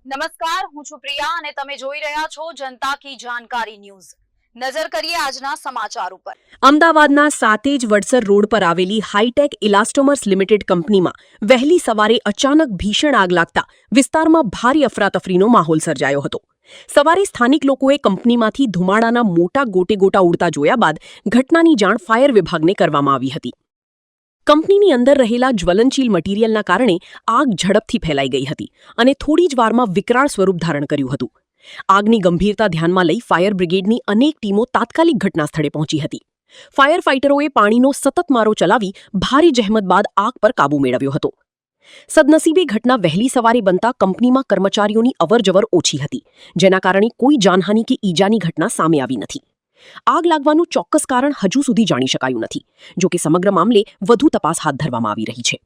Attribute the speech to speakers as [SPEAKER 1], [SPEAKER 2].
[SPEAKER 1] નમસ્કાર, હું છું પ્રિયા અને તમે જોઈ રહ્યા છો જનતા કી જાણકારી ન્યૂઝ। નજર કરીએ આજના સમાચાર ઉપર।
[SPEAKER 2] અમદાવાદના સાતેજ વડસર રોડ પર આવેલી હાઈટેક ઇલાસ્ટોમર્સ લિમિટેડ કંપનીમાં વહેલી સવારે અચાનક ભીષણ આગ લાગતા વિસ્તારમાં ભારે અફરાતફરીનો માહોલ સર્જાયો હતો। સવારે સ્થાનિક લોકોએ કંપનીમાંથી ધુમાડાના મોટા ગોટે ઉડતા જોયા બાદ ઘટનાની જાણ ફાયર વિભાગને કરવામાં આવી હતી। કંપનીની અંદર રહેલા જ્વલનશીલ મટીરીયલના કારણે આગ ઝડપથી ફેલાઈ ગઈ હતી અને થોડી જ વારમાં વિકરાળ સ્વરૂપ ધારણ કર્યું હતું। આગની ગંભીરતા ધ્યાનમાં લઈ ફાયર બ્રિગેડની અનેક ટીમો તાત્કાલિક ઘટના સ્થળે પહોંચી હતી। ફાયર ફાઇટરોએ પાણીનો સતત મારો ચલાવી ભારે જહેમત બાદ આગ પર કાબૂ મેળવ્યો હતો। સદનસીબે ઘટના વહેલી સવારે બનતા કંપનીમાં કર્મચારીઓની અવરજવર ઓછી હતી, જેના કારણે કોઈ જાનહાનિ કે ઈજાની ઘટના સામે આવી નથી। આગ લાગવાનું ચોક્કસ કારણ હજુ સુધી જાણી શકાયું નથી, જો કે સમગ્ર મામલે વધુ તપાસ હાથ ધરવામાં આવી રહી છે।